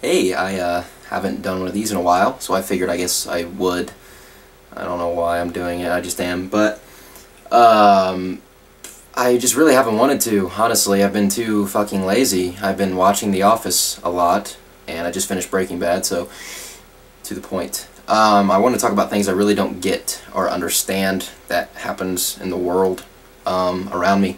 Hey, I haven't done one of these in a while, so I figured I guess I would. I don't know why I'm doing it, I just am, but I just really haven't wanted to, honestly. I've been too fucking lazy. I've been watching The Office a lot, and I just finished Breaking Bad, so to the point. I want to talk about things I really don't get or understand that happens in the world around me.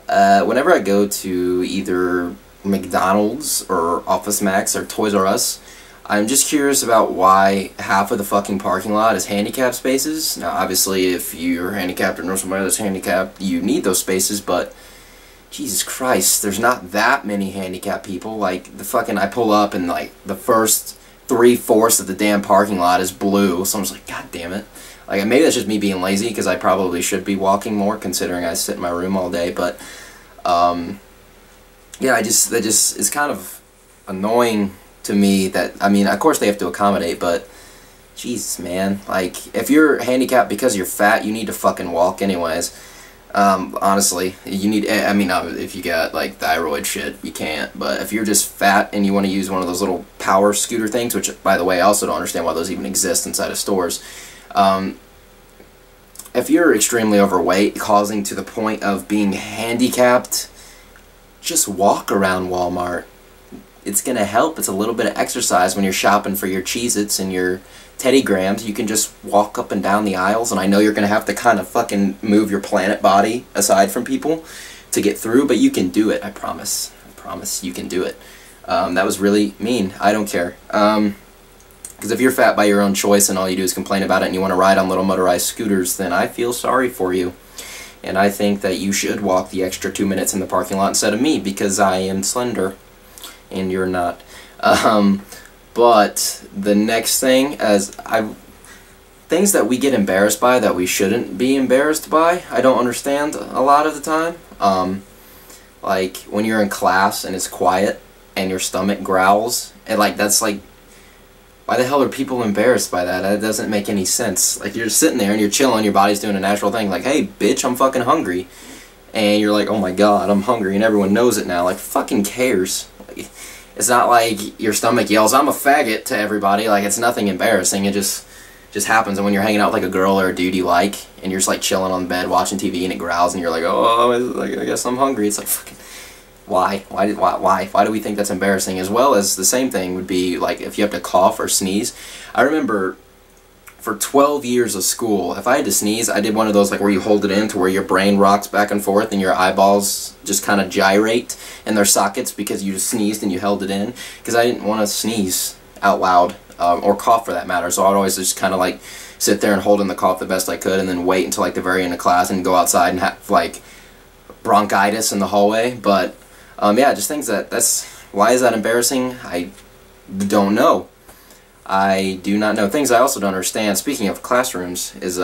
Whenever I go to either McDonald's or Office Max or Toys R Us, I'm just curious about why half of the fucking parking lot is handicapped spaces. Now, obviously, if you're handicapped or know somebody that's handicapped, you need those spaces, but Jesus Christ, there's not that many handicapped people. Like, I pull up and, like, the first 3/4 of the damn parking lot is blue, so I'm just like, God damn it. Like, maybe that's just me being lazy, because I probably should be walking more, considering I sit in my room all day, but, yeah, that just is kind of annoying to me that, I mean, of course they have to accommodate, but Jesus, man, like, if you're handicapped because you're fat, you need to fucking walk anyways. Honestly, you need, I mean, if you got, like, thyroid shit, you can't, but if you're just fat and you want to use one of those little power scooter things, which, by the way, I also don't understand why those even exist inside of stores, if you're extremely overweight, causing to the point of being handicapped, just walk around Walmart. It's gonna help. It's a little bit of exercise when you're shopping for your Cheez-Its and your Teddy Grahams. You can just walk up and down the aisles, and I know you're gonna have to kind of fucking move your planet body aside from people to get through, but you can do it. I promise. I promise you can do it. That was really mean. I don't care. Because if you're fat by your own choice and all you do is complain about it and you want to ride on little motorized scooters, then I feel sorry for you. And I think that you should walk the extra 2 minutes in the parking lot instead of me, because I am slender and you're not. But the next thing, things that we get embarrassed by that we shouldn't be embarrassed by, I don't understand a lot of the time. Like when you're in class and it's quiet and your stomach growls, and like that's like, why the hell are people embarrassed by that? That doesn't make any sense. Like, you're sitting there and you're chilling, your body's doing a natural thing, like, hey, bitch, I'm fucking hungry. And you're like, oh my god, I'm hungry, and everyone knows it now. Like, fucking cares. Like, it's not like your stomach yells, I'm a faggot, to everybody. Like, it's nothing embarrassing. It just happens. And when you're hanging out with, like, a girl or a dude you like, and you're just, like, chilling on the bed watching TV, and it growls, and you're like, oh, I guess I'm hungry. It's like, fucking... Why? Why do we think that's embarrassing? As well as the same thing would be, like, if you have to cough or sneeze. I remember for 12 years of school, if I had to sneeze, I did one of those, like, where you hold it in to where your brain rocks back and forth and your eyeballs just kind of gyrate in their sockets because you just sneezed and you held it in. Because I didn't want to sneeze out loud, or cough for that matter, so I would always just kind of, like, sit there and hold in the cough the best I could and then wait until, like, the very end of class and go outside and have, like, bronchitis in the hallway. But yeah, just things why is that embarrassing? I don't know. I do not know. Things I also don't understand, speaking of classrooms, is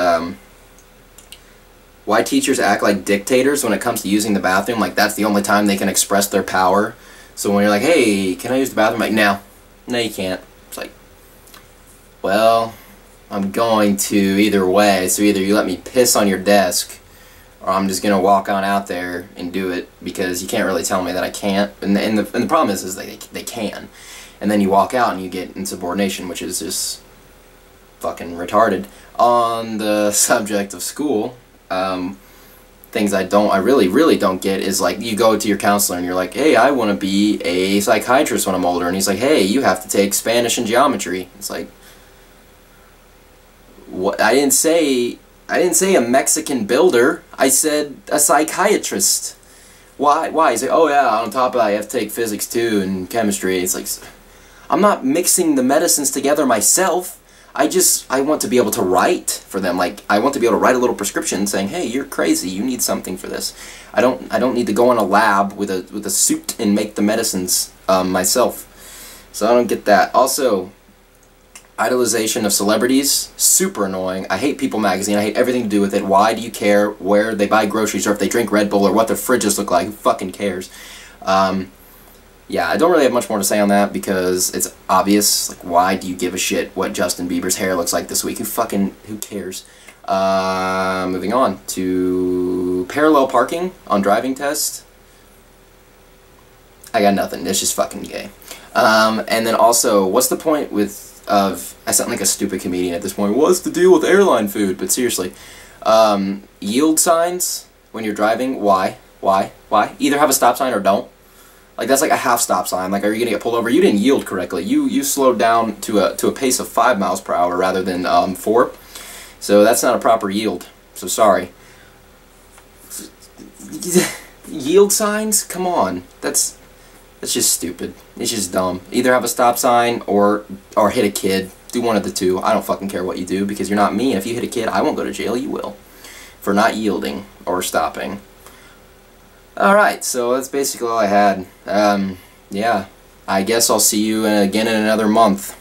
why teachers act like dictators when it comes to using the bathroom. Like, that's the only time they can express their power. So when you're like, hey, can I use the bathroom? Like, no, you can't. It's like, well, I'm going to either way, so either you let me piss on your desk, or I'm just gonna walk on out there and do it, because you can't really tell me that I can't. And the problem is they can, and then you walk out and you get insubordination, which is just fucking retarded. On the subject of school, things I really don't get is, like, you go to your counselor and you're like, hey, I want to be a psychiatrist when I'm older, and he's like, hey, you have to take Spanish and geometry. It's like, what? I didn't say a Mexican builder. I said a psychiatrist. Why? He's like, oh yeah, on top of that, you have to take physics too and chemistry. It's like, I'm not mixing the medicines together myself. I want to be able to write for them. Like, I want to be able to write a little prescription saying, hey, you're crazy, you need something for this. I don't need to go in a lab with a suit and make the medicines myself. So I don't get that. Also, idolization of celebrities, super annoying. I hate People magazine. I hate everything to do with it. Why do you care where they buy groceries, or if they drink Red Bull, or what their fridges look like? Who fucking cares? Yeah, I don't really have much more to say on that, because it's obvious. Like, why do you give a shit what Justin Bieber's hair looks like this week? Who cares? Moving on to parallel parking on driving test. I got nothing. It's just fucking gay. And then also, what's the point I sound like a stupid comedian at this point. What's the deal with airline food? But seriously, yield signs when you're driving, why? Either have a stop sign or don't. Like, that's like a half stop sign. Like, are you gonna get pulled over? You didn't yield correctly. You slowed down to a pace of 5 miles per hour rather than 4. So that's not a proper yield. So sorry. Yield signs? Come on. That's just stupid. It's just dumb. Either have a stop sign or hit a kid. Do one of the two. I don't fucking care what you do because you're not me. And if you hit a kid, I won't go to jail. You will. For not yielding or stopping. Alright, so that's basically all I had. Yeah. I guess I'll see you again in another month.